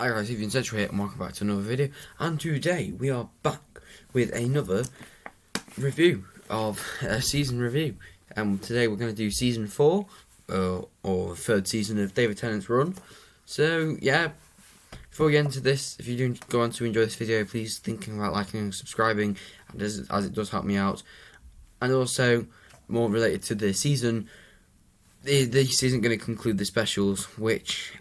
Hi guys, David Tennant here and welcome back to another video, and today we are back with another review of a season review, and today we're going to do season 4 or third season of David Tennant's run. So yeah, before we get into this, if you do go on to enjoy this video, please think about liking and subscribing, as it does help me out. And also, more related to the season, this isn't going to conclude the specials, which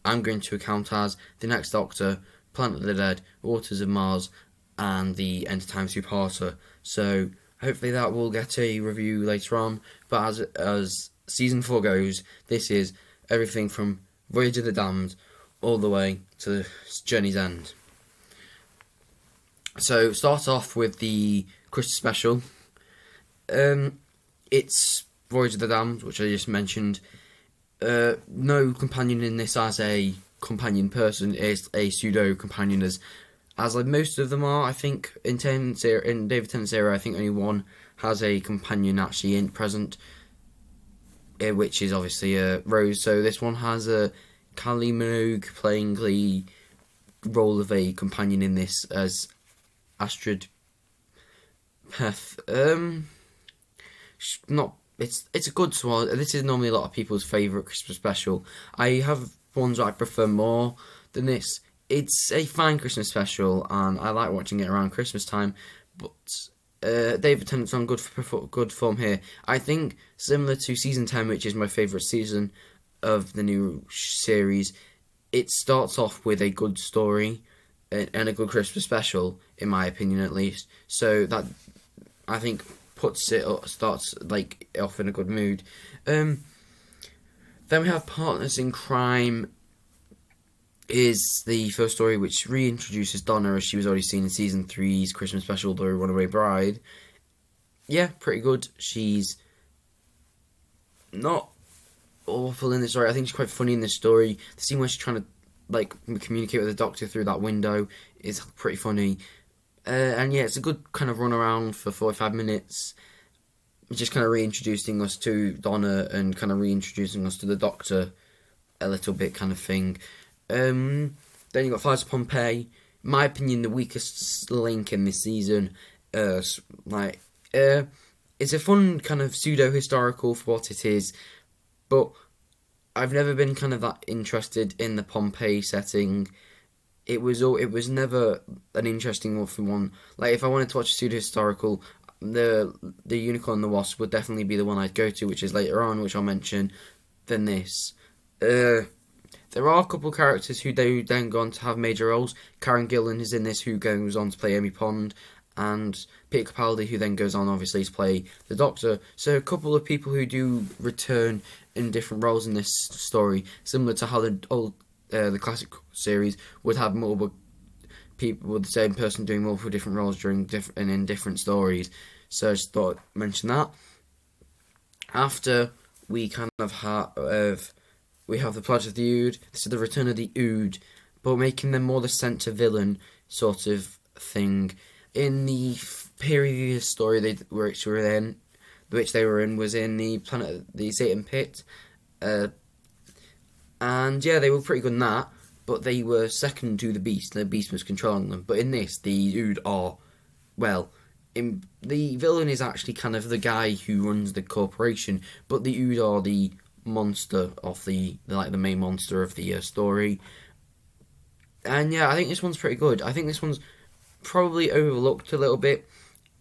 I'm going to account as The Next Doctor, Planet of the Dead, Waters of Mars, and the End of Time two-parter. So hopefully that will get a review later on. But as season 4 goes, this is everything from Voyage of the Damned all the way to the Journey's End. So start off with the Christmas special. It's Voyage of the Damned, which I just mentioned. No companion in this as a companion person, is a pseudo companion as like most of them are. I think in David Tennant's era, I think only one has a companion actually in present, which is obviously Rose. So this one has a Kylie Minogue playing the role of a companion in this as Astrid Peth. It's a good one. This is normally a lot of people's favourite Christmas special. I have ones that I prefer more than this. It's a fine Christmas special, and I like watching it around Christmas time. But David Tennant's on good form here. I think similar to season 10, which is my favourite season of the new series. It starts off with a good story and a good Christmas special, in my opinion, at least. So that, I think, starts like off in a good mood. Then we have Partners in Crime. Is the first story which reintroduces Donna, as she was already seen in season 3's Christmas special, The Runaway Bride. Yeah, pretty good. She's not awful in this story. I think she's quite funny in this story. The scene where she's trying to like communicate with the Doctor through that window is pretty funny. And yeah, it's a good kind of run around for 45 minutes, just kind of reintroducing us to Donna and kind of reintroducing us to the Doctor a little bit, kind of thing. Then you got Fires of Pompeii. In my opinion, the weakest link in this season. It's a fun kind of pseudo-historical for what it is, but I've never been kind of that interested in the Pompeii setting. It was never an interesting one. Like, if I wanted to watch a pseudo-historical, the Unicorn and the Wasp would definitely be the one I'd go to, which is later on, which I'll mention, than this. There are a couple of characters who do then go on to have major roles. Karen Gillan is in this, who goes on to play Amy Pond, and Peter Capaldi, who then goes on, obviously, to play the Doctor. So a couple of people who do return in different roles in this story, similar to how the classic series would have multiple people with the same person doing multiple different roles in different stories. So I just thought I'd mention that. After we kind of have the Pledge of the Ood. This is the return of the Ood, but making them more the centre villain sort of thing. In the previous story which they were in was in the Satan Pit. And yeah, they were pretty good in that, but they were second to the Beast, and the Beast was controlling them. But in this, the Ood are, the villain is actually kind of the guy who runs the corporation, but the Ood are the monster of the main monster of the story. And yeah, I think this one's pretty good. I think this one's probably overlooked a little bit.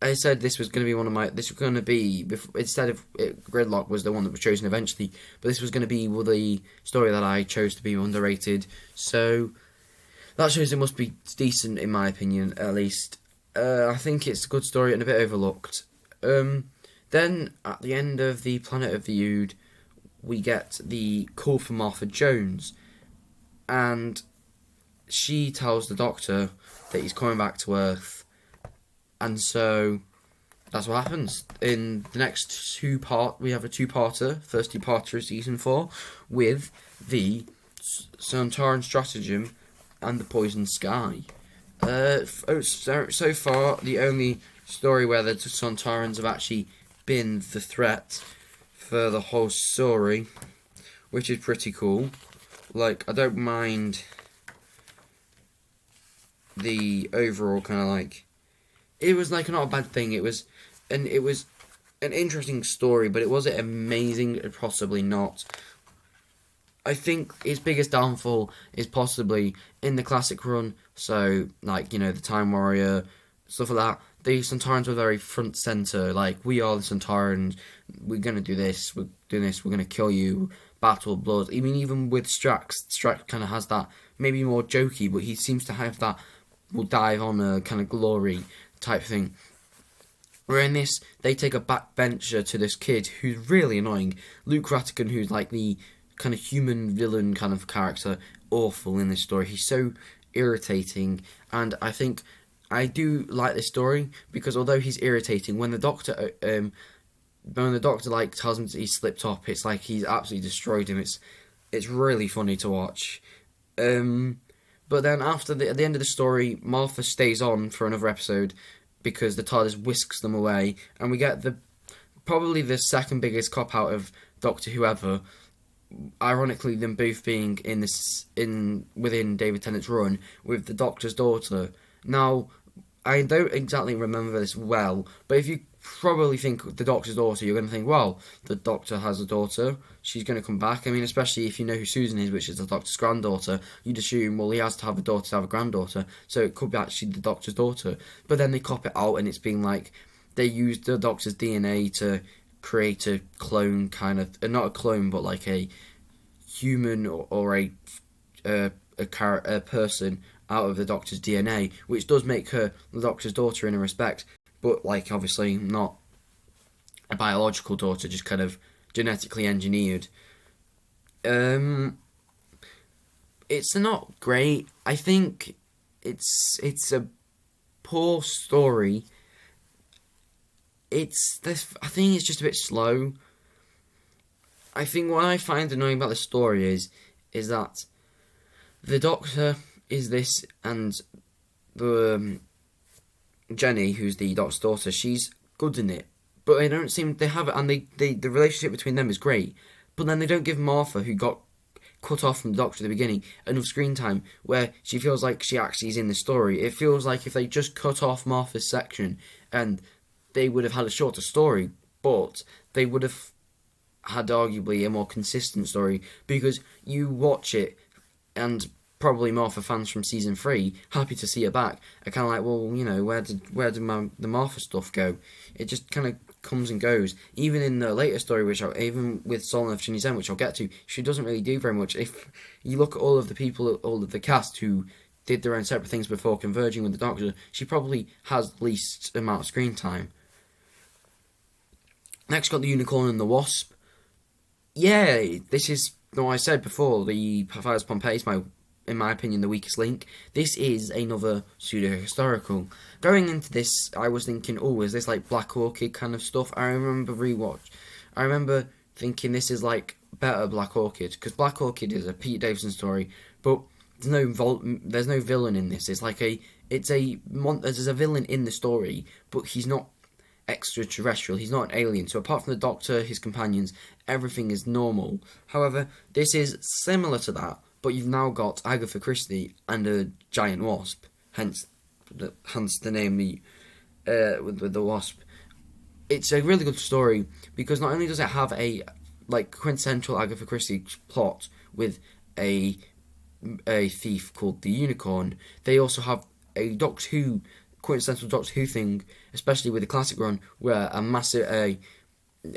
I said this was going to be, instead of Gridlock was the one that was chosen eventually, but this was going to be the story that I chose to be underrated. So that shows it must be decent, in my opinion, at least. I think it's a good story and a bit overlooked. Then at the end of the Planet of the Ood, we get the call from Martha Jones, and she tells the Doctor that he's coming back to Earth. And so that's what happens. In the next we have a two-parter, first two-parter of season 4, with the Sontaran Stratagem and the Poison Sky. So far, the only story where the Sontarans have actually been the threat for the whole story, which is pretty cool. Like, I don't mind the overall kind of like, it was like not a bad thing. It was an interesting story, but it wasn't amazing. Possibly not. I think his biggest downfall is possibly in the classic run. So, like, the Time Warrior, stuff like that. The Centaurans were very front center. Like, we are the Centaurans. We're gonna do this. We're doing this. We're gonna kill you. Battle, blood. I mean, even with Strax kind of has that maybe more jokey, but he seems to have that. We'll dive on a kind of glory type thing. Where in this, they take a backbencher to this kid who's really annoying. Luke Rattigan, who's like the kind of human villain kind of character, awful in this story. He's so irritating, and I think I do like this story because although he's irritating, when the doctor like tells him that he slipped up, it's like he's absolutely destroyed him. It's really funny to watch. But then at the end of the story, Martha stays on for another episode because the TARDIS whisks them away, and we get probably the second biggest cop out of Doctor Who ever. Ironically, them both being within David Tennant's run with the Doctor's daughter. Now, I don't exactly remember this well, but if you probably think the Doctor's daughter, you're going to think, well, the Doctor has a daughter, she's going to come back. I mean, especially if you know who Susan is, which is the Doctor's granddaughter, you'd assume, well, he has to have a daughter to have a granddaughter, so it could be actually the Doctor's daughter. But then they cop it out, and it's being like, they used the Doctor's DNA to create a clone kind of, not a clone, but like a human or a person out of the Doctor's DNA, which does make her the Doctor's daughter in a respect, but like obviously not a biological daughter, just kind of genetically engineered. It's not great. I think it's a poor story. I think it's just a bit slow. I think what I find annoying about the story is that the Doctor is this, and the Jenny, who's the Doctor's daughter, she's good in it, but they have it, and the relationship between them is great. But then they don't give Martha, who got cut off from the Doctor at the beginning, enough screen time where she feels like she actually is in the story. It feels like if they just cut off Martha's section, and they would have had a shorter story, but they would have had arguably a more consistent story, because you watch it and probably Martha fans from season 3 happy to see her back are kind of like, well, where did the Martha stuff go? It just kind of comes and goes. Even in the later story, even with Solon of Chinese Zen, which I'll get to, she doesn't really do very much. If you look at all of the cast who did their own separate things before converging with the Doctor, she probably has the least amount of screen time. Next got the Unicorn and the Wasp. Yeah, this is what I said before, the Fires Pompeii is in my opinion, the weakest link. This is another pseudo-historical. Going into this, I was thinking, is this like Black Orchid kind of stuff? I remember thinking this is like better Black Orchid, because Black Orchid is a Pete Davidson story, but there's no villain in this. There's a villain in the story, but he's not extraterrestrial, he's not an alien, so apart from the Doctor, his companions, everything is normal. However, this is similar to that, but you've now got Agatha Christie and a giant wasp, hence the name with the wasp. It's a really good story, because not only does it have a quintessential Agatha Christie plot with a thief called the Unicorn, they also have a quintessential Doctor Who thing, especially with the classic run, where a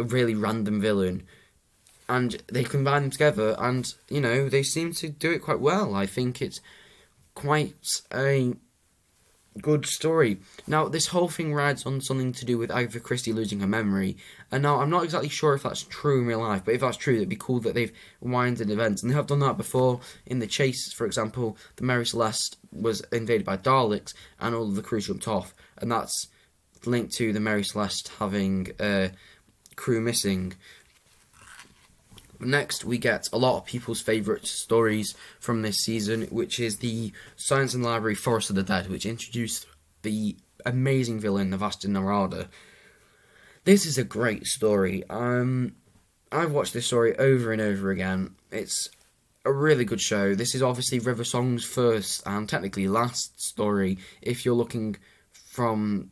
really random villain, and they combine them together, and they seem to do it quite well. I think it's quite a good story. Now, this whole thing rides on something to do with Agatha Christie losing her memory, and now I'm not exactly sure if that's true in real life, but if that's true, it'd be cool that they've winded events, and they have done that before. In The Chase, for example, the Mary Celeste was invaded by Daleks, and all of the crew jumped off, and that's linked to the Mary Celeste having crew missing. Next, we get a lot of people's favourite stories from this season, which is the Science and Library Forest of the Dead, which introduced the amazing villain, the Vasta Narada. This is a great story. I've watched this story over and over again. It's a really good show. This is obviously River Song's first and technically last story. If you're looking from,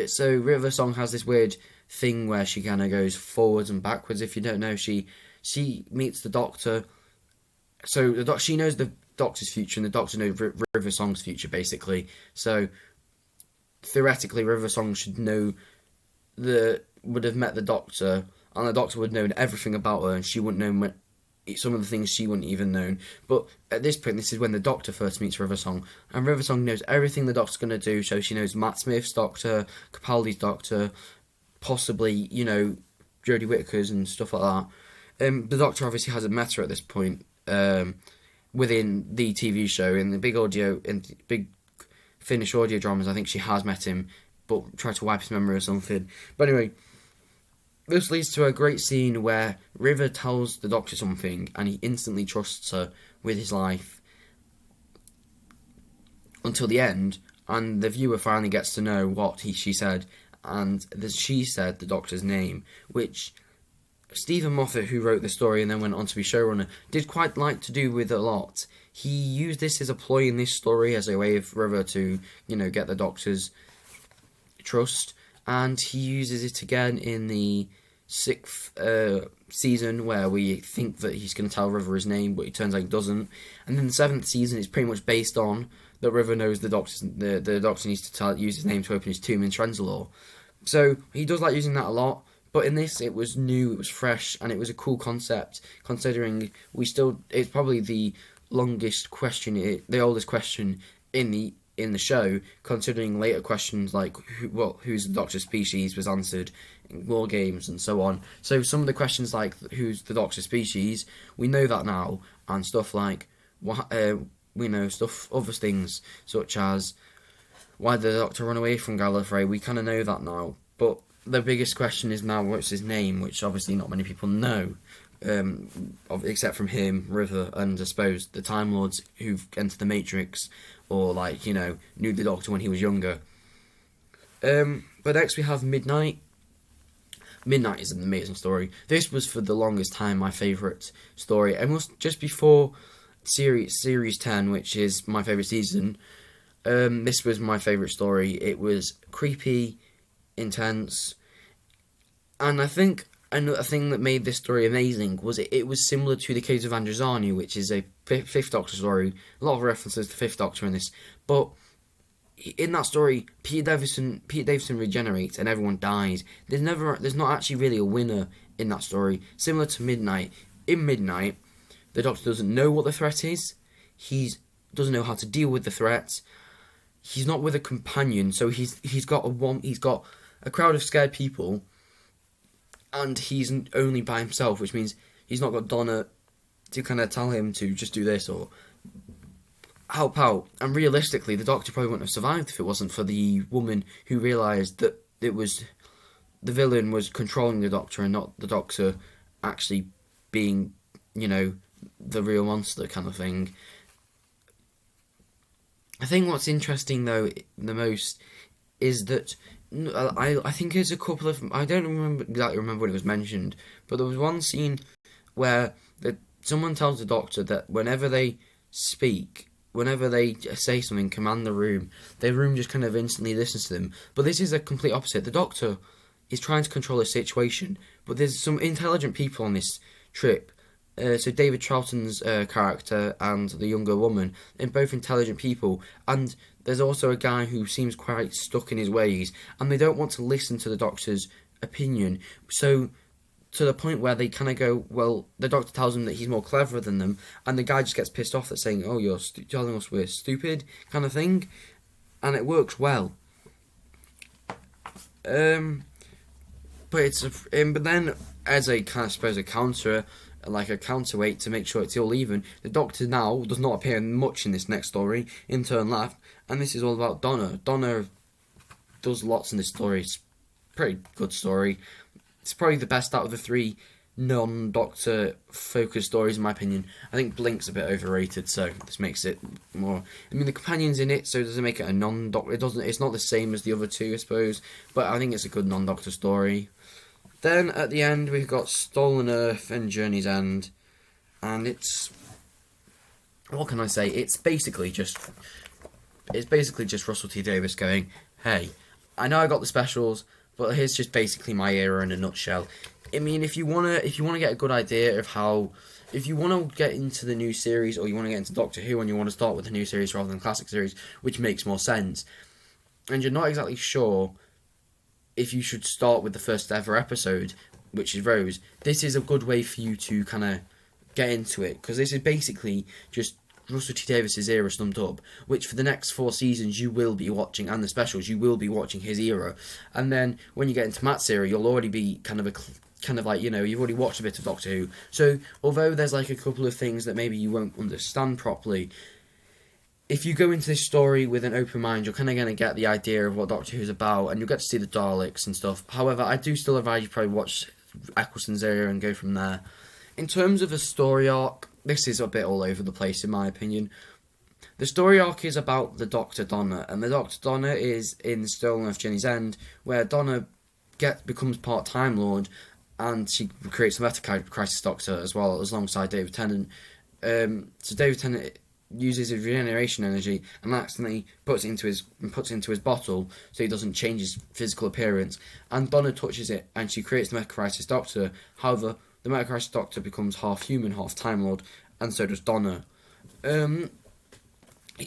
so River Song has this weird thing where she kind of goes forwards and backwards. If you don't know, she meets the Doctor. So she knows the Doctor's future, and the Doctor knows River Song's future, basically. So theoretically, River Song should know would have met the Doctor, and the Doctor would have known everything about her, and she wouldn't know some of the things she wouldn't even known. But at this point, this is when the Doctor first meets River Song, and River Song knows everything the Doctor's going to do. So she knows Matt Smith's Doctor, Capaldi's Doctor, possibly Jodie Whittaker's and stuff like that. The Doctor obviously hasn't met her at this point within the TV show. In the big Finnish audio dramas, I think she has met him, but tried to wipe his memory or something. But anyway, this leads to a great scene where River tells the Doctor something, and he instantly trusts her with his life until the end, and the viewer finally gets to know what she said, and she said the Doctor's name, which Stephen Moffat, who wrote the story and then went on to be showrunner, did quite like to do with a lot. He used this as a ploy in this story as a way of River to, get the Doctor's trust, and he uses it again in the 6th season, where we think that he's going to tell River his name, but it turns out he doesn't. And then the 7th season is pretty much based on that River knows the Doctor needs to use his name to open his tomb in Trenzalore. So he does like using that a lot. But in this, it was new, it was fresh, and it was a cool concept, considering it's probably the longest question, the oldest question in the show, considering later questions like who's the Doctor's species was answered in War Games and so on. So some of the questions like who's the Doctor's species, we know that now, and stuff like we know other things such as why did the Doctor run away from Gallifrey. We kind of know that now, but the biggest question is now what's his name, which obviously not many people know, except from him, River, and I suppose the Time Lords who've entered the Matrix, or knew the Doctor when he was younger. But next we have Midnight. Midnight is an amazing story. This was for the longest time my favourite story, and was just before series 10, which is my favourite season. This was my favourite story. It was creepy, intense, and I think another thing that made this story amazing was it was similar to The Caves of Androzani, which is a Fifth Doctor story. A lot of references to Fifth Doctor in this, but in that story, Peter Davison regenerates and everyone dies. There's not actually really a winner in that story. Similar to Midnight. In Midnight, the Doctor doesn't know what the threat is. He doesn't know how to deal with the threat. He's not with a companion, so he's got a crowd of scared people, and he's only by himself, which means he's not got Donna to kind of tell him to just do this or help out. And realistically, the Doctor probably wouldn't have survived if it wasn't for the woman who realised that it was the villain was controlling the Doctor and not the Doctor actually being, the real monster kind of thing. I think what's interesting though the most is that I think there's a couple of, I don't exactly remember when it was mentioned, but there was one scene where someone tells the Doctor that whenever they speak, whenever they say something, command the room just kind of instantly listens to them. But this is a complete opposite. The Doctor is trying to control a situation, but there's some intelligent people on this trip. So David Troughton's character and the younger woman, they're both intelligent people, and there's also a guy who seems quite stuck in his ways, and they don't want to listen to the Doctor's opinion. So to the point where they kind of go, well, the Doctor tells them that he's more clever than them, and the guy just gets pissed off at saying, oh, you're telling us we're stupid, kind of thing, and it works well. But then as a kind of, I suppose, a counterweight to make sure it's all even, the Doctor now does not appear much in this next story, in turn left, and this is all about Donna. Donna does lots in this story. It's a pretty good story. It's probably the best out of the 3 non-Doctor focused stories in my opinion. I think Blink's a bit overrated, so this makes it more, the companion's in it, so does it make it a non-Doctor? It's not the same as the other 2, I suppose, but I think it's a good non-Doctor story. Then at the end we've got Stolen Earth and Journey's End, and it's what can I say? It's basically just Russell T Davies going, hey, I know I got the specials, but here's just basically my era in a nutshell. I mean, if you wanna get a good idea of how, if you wanna get into the new series, or you wanna get into Doctor Who, and you wanna start with the new series rather than classic series, which makes more sense, and you're not exactly sure if you should start with the first ever episode, which is Rose, this is a good way for you to kind of get into it, because this is basically just Russell T Davies' era summed up, which for the next 4 seasons you will be watching, and the specials you will be watching his era, and then when you get into Matt's era, you'll already be kind of like, you know, you've already watched a bit of Doctor Who. So although there's like a couple of things that maybe you won't understand properly, if you go into this story with an open mind, you're kind of going to get the idea of what Doctor Who's about, and you'll get to see the Daleks and stuff. However, I do still advise you probably watch Eccleston's era and go from there. In terms of a story arc, this is a bit all over the place in my opinion. The story arc is about the Dr. Donna, and the Dr. Donna is in Stolen Earth Jenny's End, where Donna becomes part Time Lord, and she creates a Meta Crisis Doctor as well, alongside David Tennant. So David Tennant uses his regeneration energy and accidentally puts it into his bottle, so he doesn't change his physical appearance. And Donna touches it, and she creates the Meta Crisis Doctor. However, the Meta Crisis Doctor becomes half human, half Time Lord, and so does Donna. It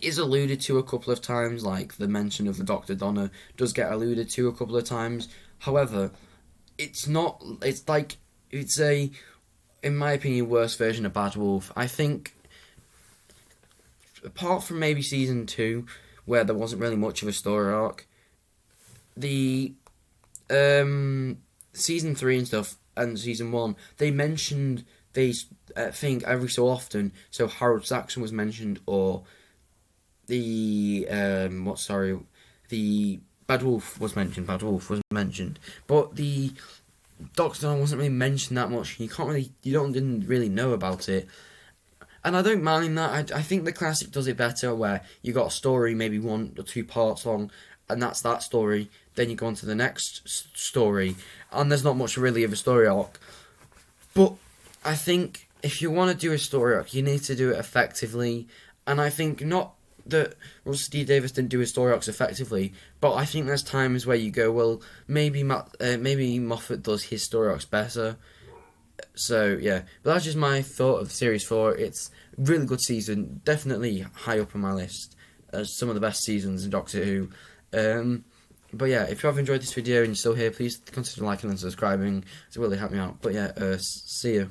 is alluded to a couple of times, like the mention of the Dr. Donna does get alluded to a couple of times. However, it's not. It's a, in my opinion, worse version of Bad Wolf. I think, apart from maybe season 2, where there wasn't really much of a story arc, the season 3 and stuff, and season 1, they mentioned these thing every so often. So Harold Saxon was mentioned, or the Bad Wolf was mentioned. But the Doctor wasn't really mentioned that much. You didn't really know about it. And I don't mind that. I think the classic does it better, where you got a story maybe 1 or 2 parts long, and that's that story. Then you go on to the next story, and there's not much really of a story arc. But I think if you want to do a story arc, you need to do it effectively. And I think not that Russell T Davies didn't do his story arcs effectively, but I think there's times where you go, well, maybe Moffat does his story arcs better. So yeah, but that's just my thought of Series 4. It's a really good season, definitely high up on my list as some of the best seasons in Doctor Who. But yeah, if you have enjoyed this video and you're still here, please consider liking and subscribing. It really help me out. But yeah, see you.